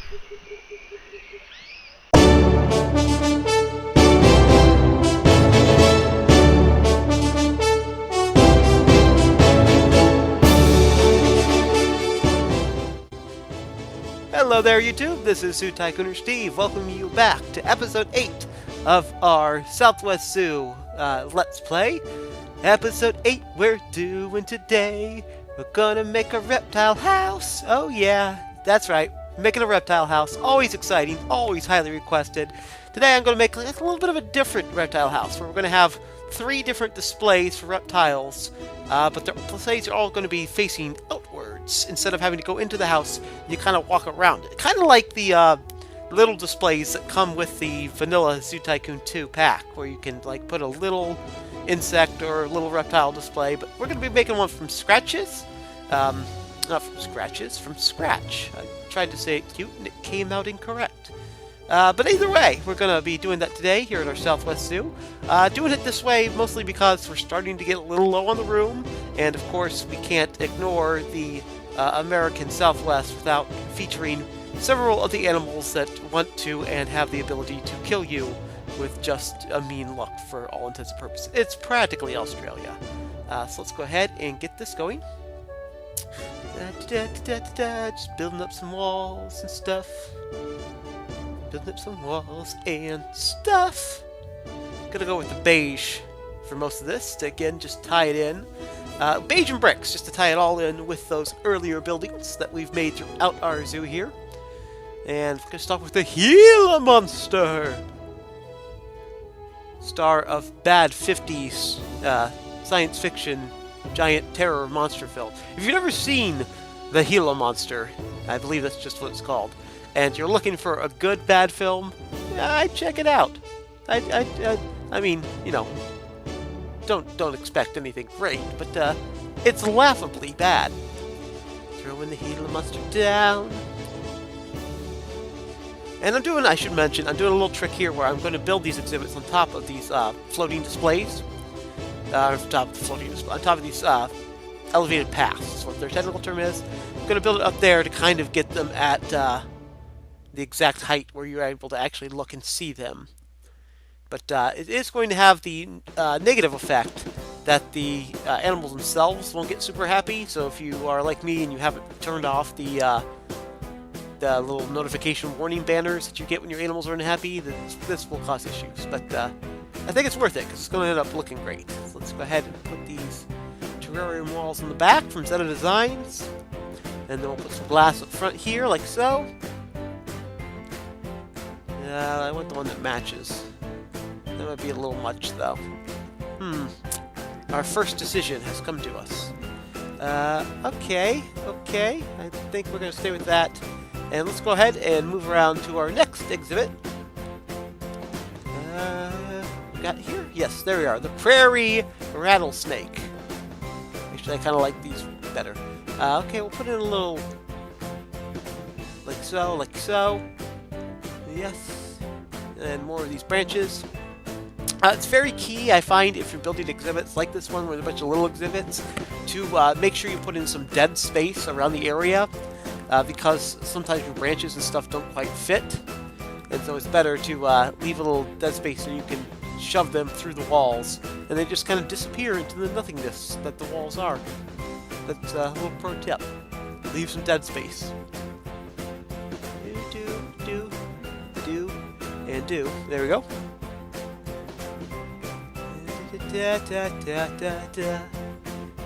Hello there, YouTube. This is Tycooner Steve. Welcoming you back to episode 8 of our Southwest Zoo Let's Play. Episode 8, we're doing today. We're gonna make a reptile house. Oh yeah, that's right. Making a reptile house. Always exciting, always highly requested. Today I'm gonna make a little bit of a different reptile house, where we're gonna have 3 different displays for reptiles. But the displays are all going to be facing outwards. Instead of having to go into the house, you kind of walk around it. Kind of like the little displays that come with the vanilla Zoo Tycoon 2 pack, where you can like put a little insect or a little reptile display. But we're going to be making one from scratches. Not from scratches, from scratch. I tried to say it cute and it came out incorrect. But either way, we're going to be doing that today here at our Southwest Zoo. Doing it this way mostly because we're starting to get a little low on the room, and of course we can't ignore the American Southwest without featuring several of the animals that want to and have the ability to kill you with just a mean look for all intents and purposes. It's practically Australia. So let's go ahead and get this going. Just building up some walls and stuff. Building up some walls and stuff. Gonna go with the beige for most of this to again just tie it in. Beige and bricks just to tie it all in with those earlier buildings that we've made throughout our zoo here. And we're gonna start with the Gila monster, star of bad 50s science fiction giant terror monster film. If you've never seen the Gila monster, I believe that's just what it's called, and you're looking for a good bad film, I'd check it out. I mean, you know, don't expect anything great, but it's laughably bad. Throwing the Gila monster down. And I should mention, I'm doing a little trick here where I'm going to build these exhibits on top of these floating displays. On top of these elevated paths, that's what their technical term is. I'm going to build it up there to kind of get them at the exact height where you're able to actually look and see them. But it is going to have the negative effect that the animals themselves won't get super happy. So if you are like me and you haven't turned off the little notification warning banners that you get when your animals are unhappy, this will cause issues. But I think it's worth it because it's going to end up looking great. So let's go ahead and put these terrarium walls in the back from Zeta Designs. And then we'll put some glass up front here like so. I want the one that matches. That might be a little much, though. Our first decision has come to us. Okay. I think we're going to stay with that. And let's go ahead and move around to our next exhibit. We got here? Yes, there we are. The prairie rattlesnake. Actually, I kind of like these better. Okay, we'll put in a little... like so. Yes. And more of these branches. It's very key, I find, if you're building exhibits like this one with a bunch of little exhibits, to make sure you put in some dead space around the area, because sometimes your branches and stuff don't quite fit, and so it's better to leave a little dead space and you can shove them through the walls, and they just kind of disappear into the nothingness that the walls are. That's a little pro tip. Leave some dead space. Do. There we go.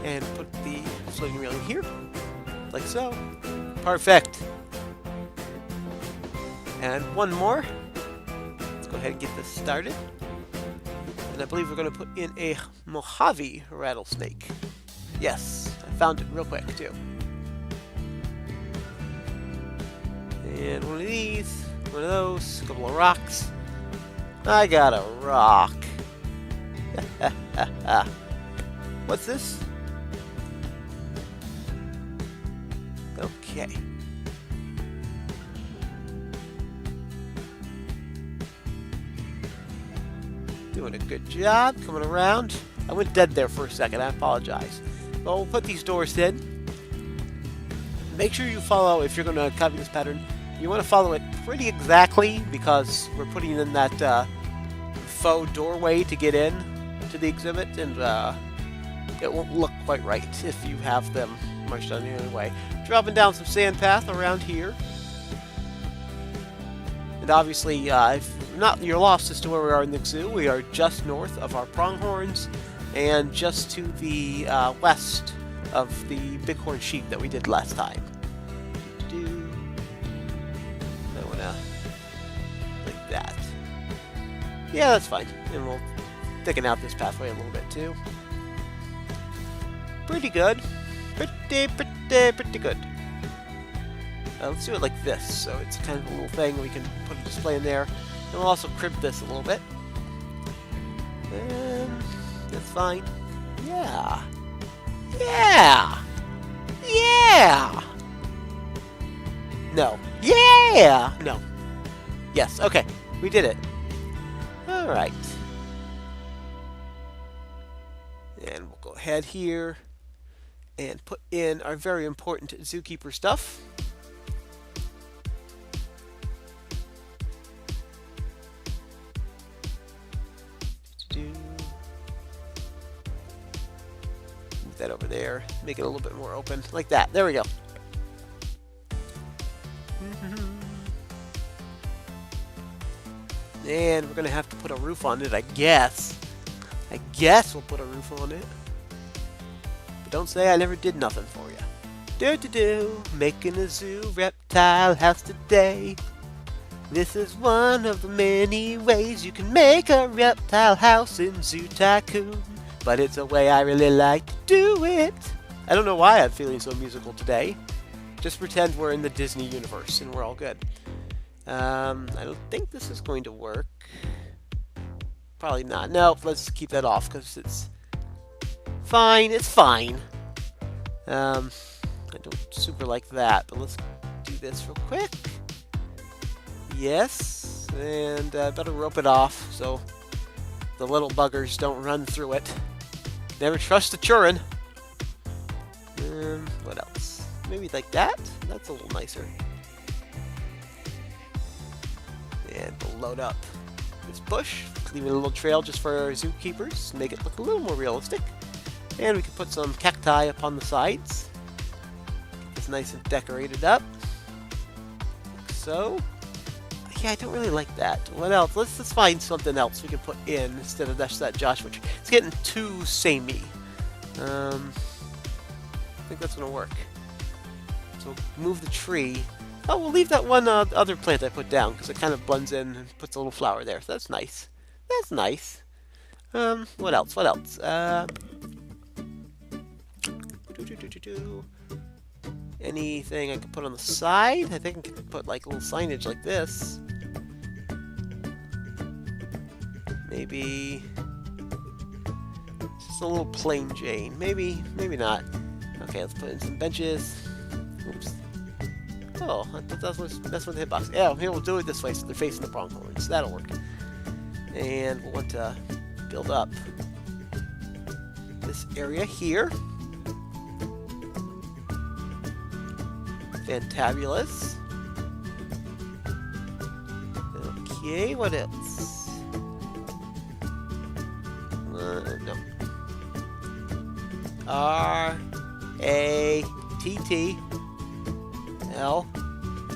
And put the floating railing here, like so. Perfect. And one more. Let's go ahead and get this started. And I believe we're going to put in a Mojave rattlesnake. Yes, I found it real quick too. And one of these. One of those, a couple of rocks. I got a rock. What's this? Okay. Doing a good job coming around. I went dead there for a second, I apologize. But we'll put these doors in. Make sure you follow, if you're going to copy this pattern, You want to follow it pretty exactly because we're putting in that faux doorway to get in to the exhibit, and it won't look quite right if you have them marched on the other way. Dropping down some sand path around here. And obviously, if you're lost as to where we are in the zoo, we are just north of our pronghorns and just to the west of the bighorn sheep that we did last time. I wanna like that. Yeah, that's fine. And we'll thicken out this pathway a little bit too. Pretty good. Pretty good. Let's do it like this, so it's kind of a little thing we can put a display in there. And we'll also crimp this a little bit. And that's fine. Yeah. Yeah! Yeah! No. Yeah! No. Yes, okay. We did it. Alright. And we'll go ahead here and put in our very important zookeeper stuff. Move that over there. Make it a little bit more open. Like that. There we go. And we're going to have to put a roof on it, I guess. I guess we'll put a roof on it. But don't say I never did nothing for you. Making a zoo reptile house today. This is one of the many ways you can make a reptile house in Zoo Tycoon. But it's a way I really like to do it. I don't know why I'm feeling so musical today. Just pretend we're in the Disney universe and we're all good. I don't think this is going to work. Probably not. Nope, let's keep that off because it's fine. It's fine. I don't super like that, but let's do this real quick. Yes, and better rope it off so the little buggers don't run through it. Never trust a Churin. What else? Maybe like that? That's a little nicer. And we'll load up this bush, leaving a little trail just for our zookeepers, make it look a little more realistic. And we can put some cacti up on the sides. Get this nice and decorated up. Like so. Yeah, I don't really like that. What else? Let's find something else we can put in instead of that Joshua tree. It's getting too samey. I think that's going to work. So move the tree. Oh, we'll leave that one other plant I put down because it kind of blends in and puts a little flower there. So that's nice. That's nice. What else? What else? Anything I could put on the side? I think I could put like a little signage like this. Maybe just a little plain Jane. Maybe not. Okay, let's put in some benches. Oops. Oh, I thought that was messing with the hitbox. Yeah, here we'll do it this way so they're facing the pronghorns. That'll work. And we'll want to build up this area here. Fantabulous. Okay, what else? No. R-A-T-T-L.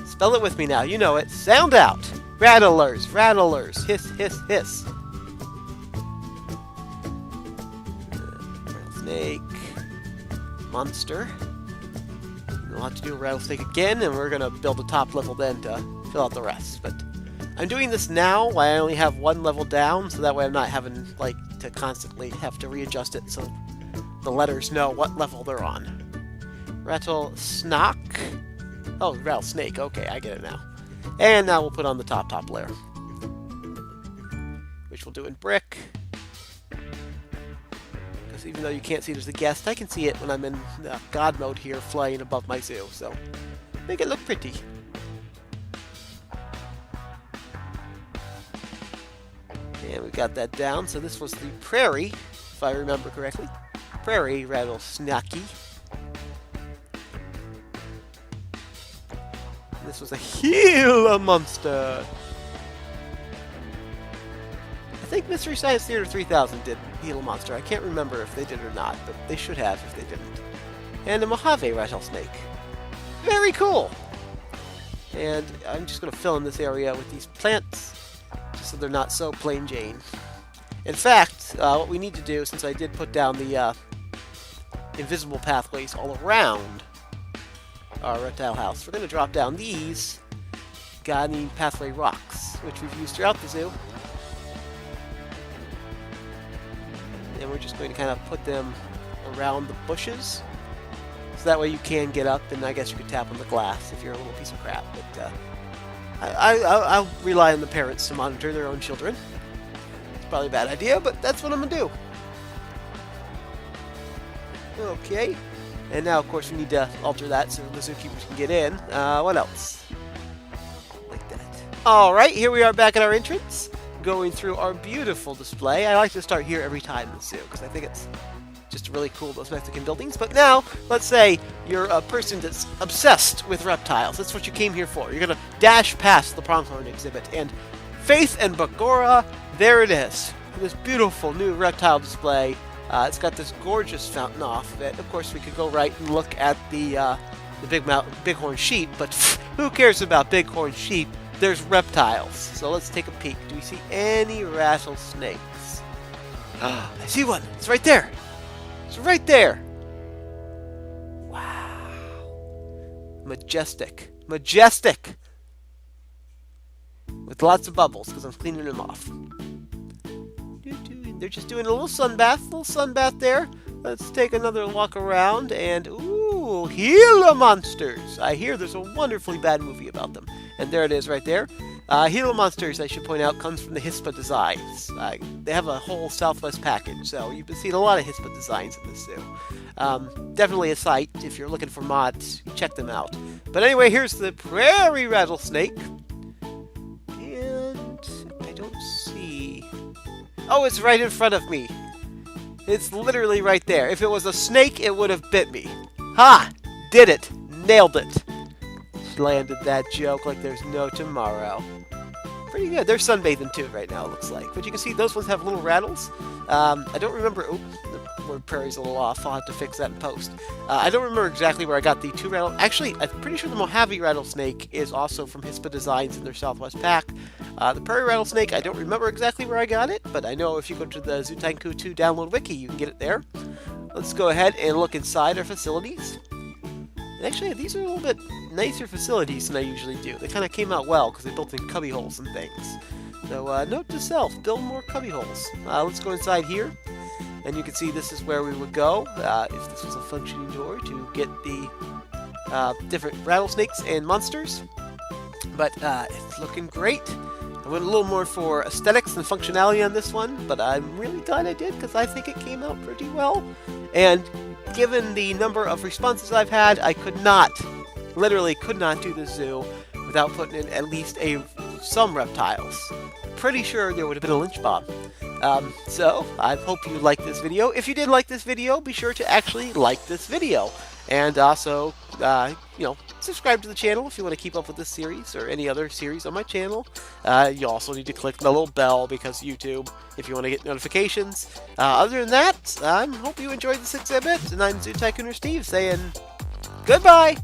Spell it with me now. You know it. Sound out. Rattlers. Rattlers. Hiss, hiss, hiss. Rattlesnake. Monster. We'll have to do a rattlesnake again, and we're going to build a top level then to fill out the rest. But I'm doing this now while I only have one level down, so that way I'm not having like to constantly have to readjust it so the letters know what level they're on. Rattlesnake. Oh, rattlesnake. Okay, I get it now. And now we'll put on the top layer, which we'll do in brick. Because even though you can't see there's a guest, I can see it when I'm in God mode here, flying above my zoo. So make it look pretty. And we got that down. So this was the prairie, if I remember correctly. Prairie rattlesnake. This was a Gila monster. I think Mystery Science Theater 3000 did Gila monster. I can't remember if they did or not, but they should have if they didn't. And a Mojave rattlesnake. Very cool! And I'm just going to fill in this area with these plants, just so they're not so plain Jane. In fact, what we need to do, since I did put down the invisible pathways all around our reptile house, we're going to drop down these guiding pathway rocks, which we've used throughout the zoo. And we're just going to kind of put them around the bushes, so that way you can get up, and I guess you could tap on the glass if you're a little piece of crap. But I'll rely on the parents to monitor their own children. It's probably a bad idea, but that's what I'm going to do. Okay. And now, of course, we need to alter that so the zookeepers can get in. What else? Like that. Alright, here we are back at our entrance, going through our beautiful display. I like to start here every time in the zoo, because I think it's just really cool, those Mexican buildings. But now, let's say you're a person that's obsessed with reptiles. That's what you came here for. You're going to dash past the pronghorn exhibit. And Faith and Bagora, there it is. This beautiful new reptile display. It's got this gorgeous fountain off of it. Of course, we could go right and look at the bighorn sheep, but who cares about bighorn sheep? There's reptiles. So let's take a peek. Do we see any rattlesnakes? I see one. It's right there. It's right there. Wow. Majestic. Majestic. With lots of bubbles, because I'm cleaning them off. They're just doing a little sunbath there. Let's take another walk around, and ooh, Gila monsters. I hear there's a wonderfully bad movie about them. And there it is right there. Gila monsters, I should point out, comes from the Hispa designs. They have a whole Southwest package, so you've been seeing a lot of Hispa designs in this zoo. Definitely a site, if you're looking for mods, check them out. But anyway, here's the prairie rattlesnake. And I don't see... Oh, it's right in front of me. It's literally right there. If it was a snake, it would have bit me. Ha! Did it. Nailed it. Landed that joke like there's no tomorrow. Pretty good. They're sunbathing too right now, it looks like. But you can see those ones have little rattles. I don't remember... Oops, the word prairie's a little off. I'll have to fix that in post. I don't remember exactly where I got the two rattle... Actually, I'm pretty sure the Mojave rattlesnake is also from Hispa Designs in their Southwest pack. The prairie rattlesnake, I don't remember exactly where I got it, but I know if you go to the Zoo Tycoon 2 download wiki, you can get it there. Let's go ahead and look inside our facilities. And actually, these are a little bit nicer facilities than I usually do. They kind of came out well because they built in cubby holes and things. So, note to self, build more cubby holes. Let's go inside here, and you can see this is where we would go if this was a functioning door to get the different rattlesnakes and monsters. But it's looking great. I went a little more for aesthetics and functionality on this one, but I'm really glad I did because I think it came out pretty well. And given the number of responses I've had, I literally could not do this zoo without putting in at least some reptiles. Pretty sure there would have been a lynch bomb. So, I hope you liked this video. If you did like this video, be sure to actually like this video. And also, subscribe to the channel if you want to keep up with this series or any other series on my channel. You also need to click the little bell because YouTube, if you want to get notifications. Other than that, I hope you enjoyed this exhibit, and I'm Zoo Tycooner Steve saying goodbye!